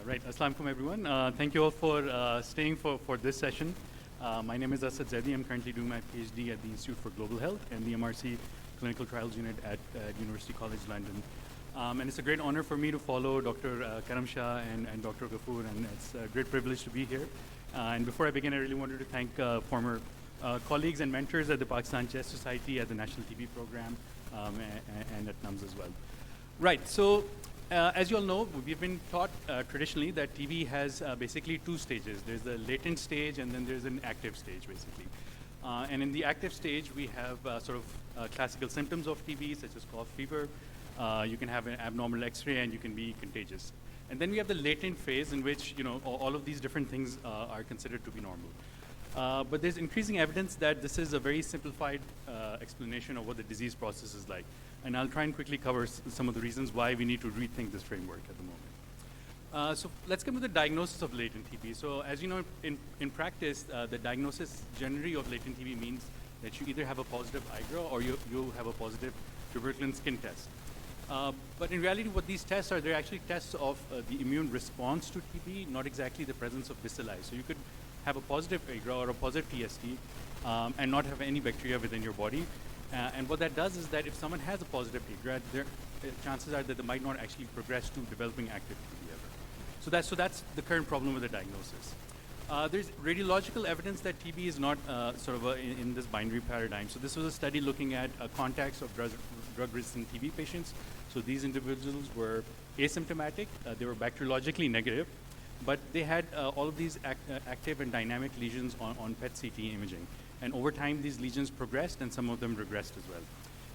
Right, Assalamu alaikum everyone. Thank you all for staying for this session. My name is Asad Zaidi. I'm currently doing my PhD at the Institute for Global Health and the MRC Clinical Trials Unit at University College London. And it's a great honor for me to follow Dr. Karam Shah and Dr. Ghafoor, and it's a great privilege to be here. And before I begin, I really wanted to thank former colleagues and mentors at the Pakistan Chess Society, at the National TB Program, and at NUMS as well. Right, so as you all know, we've been taught traditionally that TB has basically two stages. There's the latent stage and then there's an active stage, basically. And in the active stage, we have classical symptoms of TB, such as cough, fever. You can have an abnormal X-ray and you can be contagious. And then we have the latent phase in which all of these different things are considered to be normal. But there's increasing evidence that this is a very simplified explanation of what the disease process is like. And I'll try and quickly cover some of the reasons why we need to rethink this framework at the moment. So let's come to the diagnosis of latent TB. So as you know, in practice, the diagnosis generally of latent TB means that you either have a positive IGRA or you have a positive tuberculin skin test. But in reality, what these tests are, they're actually tests of the immune response to TB, not exactly the presence of bacilli. So you could have a positive IGRA or a positive TST and not have any bacteria within your body. And what that does is that if someone has a positive IGRA, chances are that they might not actually progress to developing active TB ever. So that's the current problem with the diagnosis. There's radiological evidence that TB is not in this binary paradigm. So this was a study looking at contacts of drug-resistant TB patients. So these individuals were asymptomatic. They were bacteriologically negative, but they had all of these active and dynamic lesions on PET-CT imaging. And over time, these lesions progressed, and some of them regressed as well.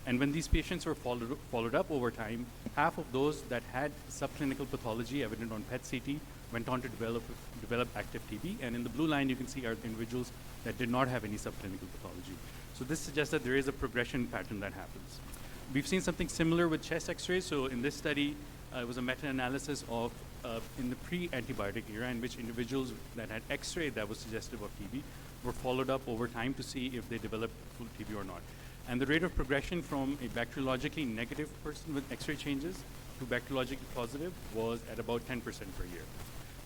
And when these patients were followed up over time, half of those that had subclinical pathology evident on PET-CT went on to develop active TB. And in the blue line, you can see are individuals that did not have any subclinical pathology. So this suggests that there is a progression pattern that happens. We've seen something similar with chest X-rays. So in this study, it was a meta-analysis of in the pre-antibiotic era in which individuals that had X-ray that was suggestive of TB were followed up over time to see if they developed full TB or not. And the rate of progression from a bacteriologically negative person with X-ray changes to bacteriologically positive was at about 10% per year.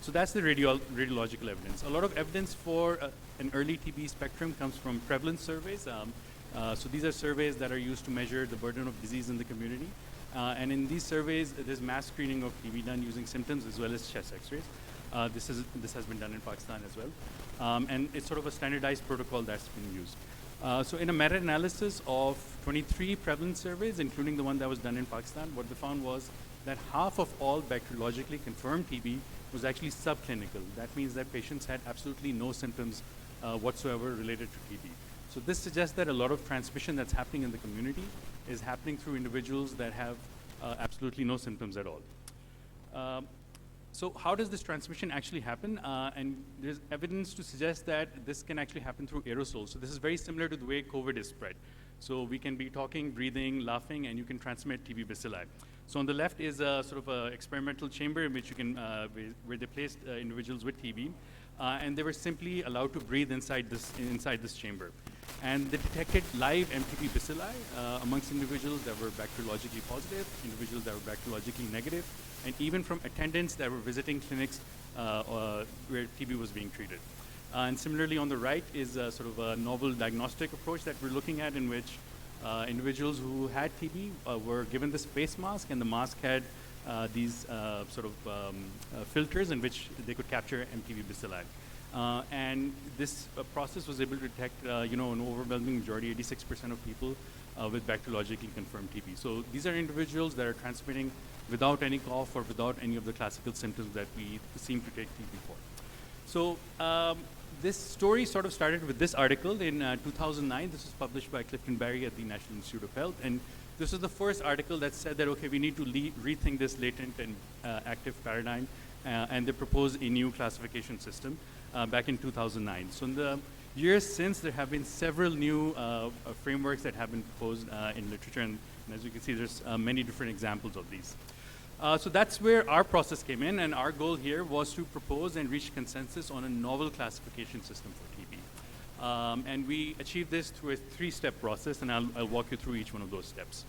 So that's the radiological evidence. A lot of evidence for an early TB spectrum comes from prevalence surveys. So these are surveys that are used to measure the burden of disease in the community. And in these surveys, there's mass screening of TB done using symptoms as well as chest X-rays. This has been done in Pakistan as well. And it's sort of a standardized protocol that's been used. So in a meta-analysis of 23 prevalence surveys, including the one that was done in Pakistan, what they found was that half of all bacteriologically confirmed TB was actually subclinical. That means that patients had absolutely no symptoms whatsoever related to TB. So this suggests that a lot of transmission that's happening in the community is happening through individuals that have absolutely no symptoms at all. So how does this transmission actually happen? And there's evidence to suggest that this can actually happen through aerosols. So this is very similar to the way COVID is spread. So we can be talking, breathing, laughing, and you can transmit TB bacilli. So on the left is a sort of a experimental chamber in which you can, where they placed individuals with TB, and they were simply allowed to breathe inside this chamber. And they detected live MTB bacilli amongst individuals that were bacteriologically positive, individuals that were bacteriologically negative, and even from attendants that were visiting clinics where TB was being treated. And similarly, on the right is a sort of a novel diagnostic approach that we're looking at, in which individuals who had TB were given this face mask, and the mask had these filters in which they could capture MTB bacilli. And this process was able to detect, an overwhelming majority, 86% of people with bacteriologically confirmed TB. So these are individuals that are transmitting without any cough or without any of the classical symptoms that we seem to take TB for. So this story sort of started with this article in 2009. This was published by Clifton Barry at the National Institute of Health. And this was the first article that said that, okay, we need to rethink this latent and active paradigm. And they proposed a new classification system back in 2009. So in the years since, there have been several new frameworks that have been proposed in literature. And as you can see, there's many different examples of these. So that's where our process came in. And our goal here was to propose and reach consensus on a novel classification system for TB. And we achieved this through a 3-step process. And I'll walk you through each one of those steps.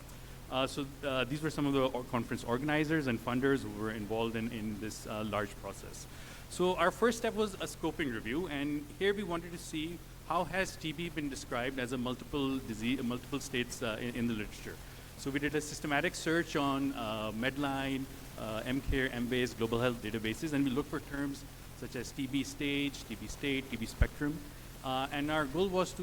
These were some of the conference organizers and funders who were involved in this large process. So our first step was a scoping review, and here we wanted to see how has TB been described as a multiple disease, multiple states in the literature. So we did a systematic search on Medline, MCare, Embase, global health databases, and we looked for terms such as TB stage, TB state, TB spectrum. And our goal was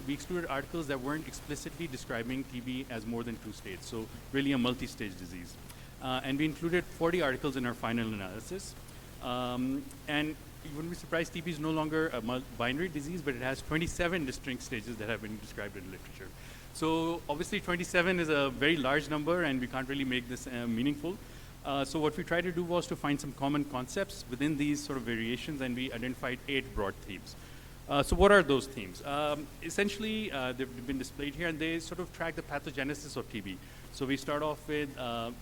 we excluded articles that weren't explicitly describing TB as more than 2 states, so really a multi-stage disease. And we included 40 articles in our final analysis. And you wouldn't be surprised, TB is no longer a binary disease, but it has 27 distinct stages that have been described in literature. So obviously 27 is a very large number, and we can't really make this meaningful. So what we tried to do was to find some common concepts within these sort of variations, and we identified 8 broad themes. So what are those themes? Essentially, they've been displayed here, and they sort of track the pathogenesis of TB. So we start off with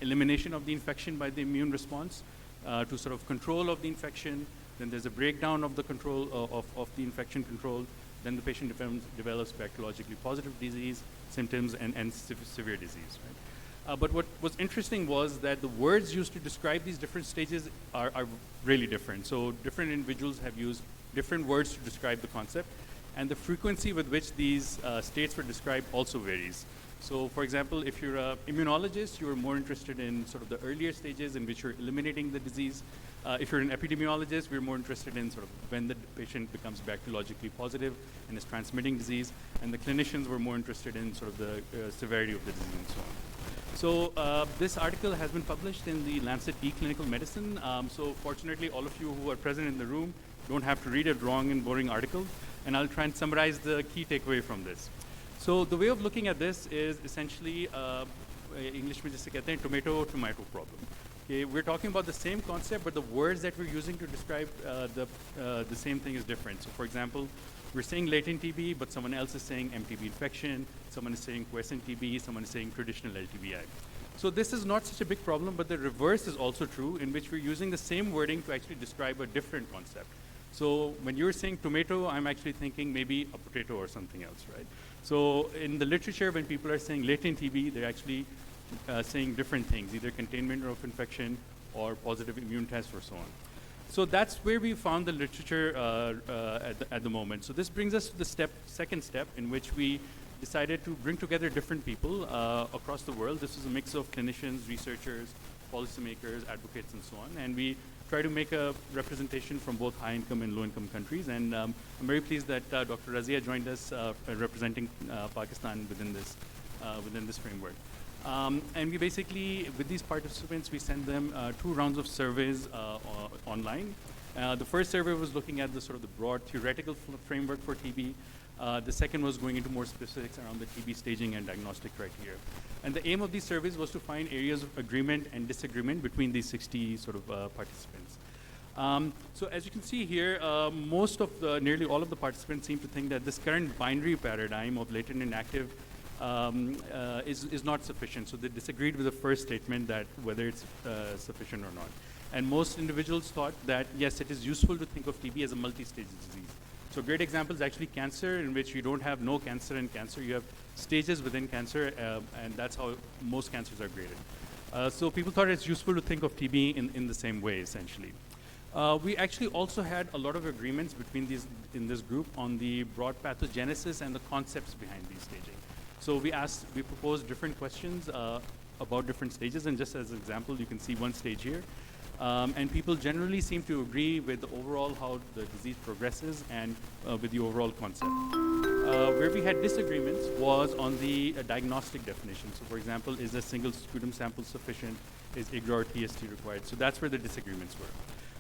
elimination of the infection by the immune response to sort of control of the infection. Then there's a breakdown of the control of the infection control. Then the patient develops bacteriologically positive disease, symptoms, and severe disease. Right? But what was interesting was that the words used to describe these different stages are really different. So different individuals have used different words to describe the concept, and the frequency with which these states were described also varies. So for example, if you're an immunologist, you're more interested in sort of the earlier stages in which you're eliminating the disease. If you're an epidemiologist, we're more interested in sort of when the patient becomes bacteriologically positive and is transmitting disease, and the clinicians were more interested in sort of the severity of the disease and so on. So this article has been published in the Lancet eClinical Medicine. So fortunately, all of you who are present in the room don't have to read a long and boring article, and I'll try and summarize the key takeaway from this. So the way of looking at this is essentially, English में जिसे कहते हैं tomato problem. Okay, we're talking about the same concept, but the words that we're using to describe the same thing is different. So for example, we're saying latent TB, but someone else is saying MTB infection, someone is saying quiescent TB, someone is saying traditional LTBI. So this is not such a big problem, but the reverse is also true, in which we're using the same wording to actually describe a different concept. So when you're saying tomato, I'm actually thinking maybe a potato or something else, right? So in the literature, when people are saying latent TB, they're actually saying different things, either containment of infection or positive immune test or so on. So that's where we found the literature at the moment. So this brings us to the second step, in which we decided to bring together different people across the world. This is a mix of clinicians, researchers, policymakers, advocates, and so on. And we try to make a representation from both high-income and low-income countries. And I'm very pleased that Dr. Razia joined us representing Pakistan within this framework. And we basically, with these participants, we send them 2 rounds of surveys online. The first survey was looking at the sort of the broad theoretical framework for TB. The second was going into more specifics around the TB staging and diagnostic criteria. And the aim of these surveys was to find areas of agreement and disagreement between these 60 sort of participants. So as you can see here, nearly all of the participants seem to think that this current binary paradigm of latent and active is not sufficient. So they disagreed with the first statement, that whether it's sufficient or not. And most individuals thought that, yes, it is useful to think of TB as a multi-stage disease. So a great example is actually cancer, in which you don't have no cancer in cancer. You have stages within cancer, and that's how most cancers are graded. So people thought it's useful to think of TB in the same way, essentially. We actually also had a lot of agreements in this group on the broad pathogenesis and the concepts behind these staging. So we proposed different questions about different stages, and just as an example, you can see one stage here. And people generally seem to agree with the overall how the disease progresses and with the overall concept. Where we had disagreements was on the diagnostic definition. So for example, is a single sputum sample sufficient? Is IGRA or TST required? So that's where the disagreements were.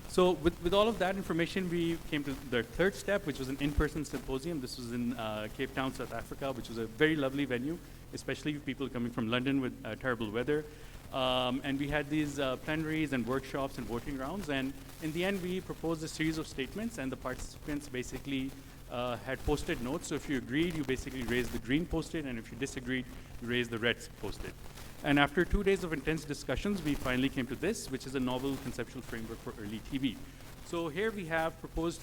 So with all of that information, we came to the third step, which was an in-person symposium. This was in Cape Town, South Africa, which was a very lovely venue, especially people coming from London with terrible weather. And we had these plenaries and workshops and voting rounds. And in the end, we proposed a series of statements, and the participants basically had Post-it notes. So if you agreed, you basically raised the green Post-it, and if you disagreed, you raised the red Post-it. And after 2 days of intense discussions, we finally came to this, which is a novel conceptual framework for early TB. So here we have proposed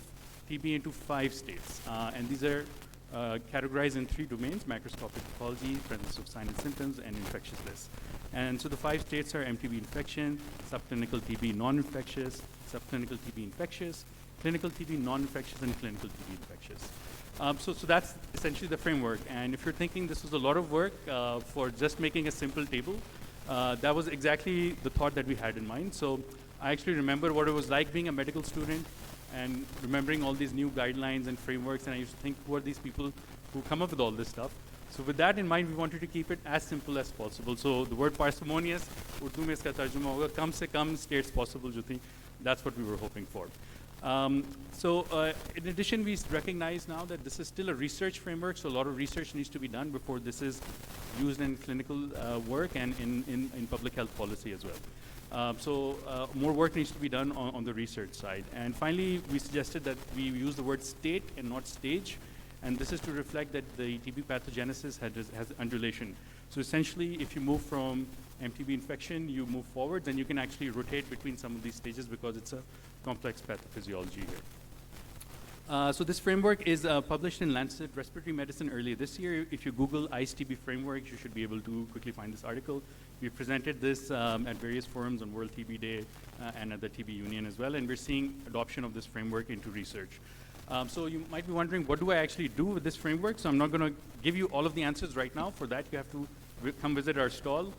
TB into 5 states. And these are categorized in 3 domains: macroscopic pathology, presence of signs and symptoms, and infectiousness. And so the 5 states are MTB infection, subclinical TB non-infectious, subclinical TB infectious, clinical TB non-infectious, and clinical TB infectious. So that's essentially the framework. And if you're thinking this was a lot of work for just making a simple table, that was exactly the thought that we had in mind. So I actually remember what it was like being a medical student and remembering all these new guidelines and frameworks, and I used to think, who are these people who come up with all this stuff? So with that in mind, we wanted to keep it as simple as possible. So the word parsimonious, Urdu mein iska tarjuma hoga, kam se kam states possible jo thi, that's what we were hoping for. In addition, we recognize now that this is still a research framework, so a lot of research needs to be done before this is used in clinical work and in public health policy as well. More work needs to be done on the research side. And finally, we suggested that we use the word state and not stage, and this is to reflect that the TB pathogenesis has undulation. So essentially, if you move from MTB infection, you move forward, then you can actually rotate between some of these stages because it's a complex pathophysiology here. So this framework is published in Lancet Respiratory Medicine earlier this year. If you Google ICE-TB framework, you should be able to quickly find this article. We presented this at various forums on World TB Day and at the TB Union as well, and we're seeing adoption of this framework into research. So you might be wondering, what do I actually do with this framework? So I'm not going to give you all of the answers right now. For that, you have to come visit our stall.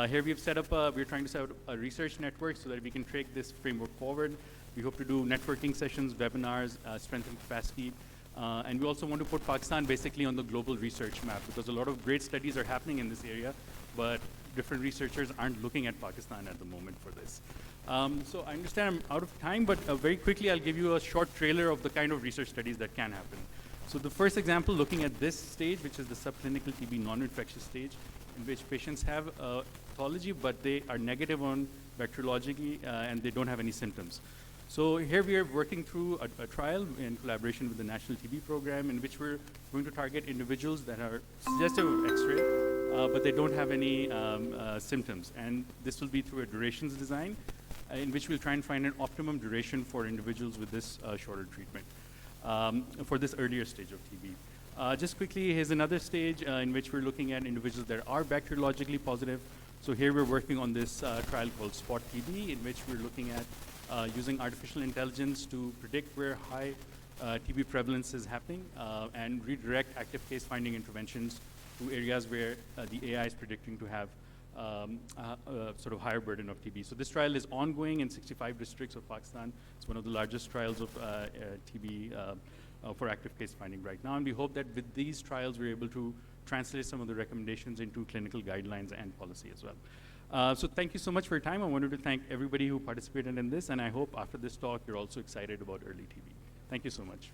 Here we've set up, we're trying to set up a research network so that we can take this framework forward. We hope to do networking sessions, webinars, strengthen capacity. And we also want to put Pakistan basically on the global research map, because a lot of great studies are happening in this area, but different researchers aren't looking at Pakistan at the moment for this. So I understand I'm out of time, but very quickly I'll give you a short trailer of the kind of research studies that can happen. So the first example, looking at this stage, which is the subclinical TB non-infectious stage, in which patients have pathology, but they are negative on bacteriology and they don't have any symptoms. So here we are working through a trial in collaboration with the National TB Program, in which we're going to target individuals that are suggestive of X-ray, but they don't have any symptoms. And this will be through a durations design, in which we'll try and find an optimum duration for individuals with this shorter treatment for this earlier stage of TB. Just quickly, here's another stage in which we're looking at individuals that are bacteriologically positive. So here we're working on this trial called Spot TB, in which we're looking at using artificial intelligence to predict where high TB prevalence is happening and redirect active case finding interventions to areas where the AI is predicting to have sort of higher burden of TB. So this trial is ongoing in 65 districts of Pakistan. It's one of the largest trials of TB for active case finding right now. And we hope that with these trials, we're able to translate some of the recommendations into clinical guidelines and policy as well. So thank you so much for your time. I wanted to thank everybody who participated in this, and I hope after this talk, you're also excited about early TB. Thank you so much.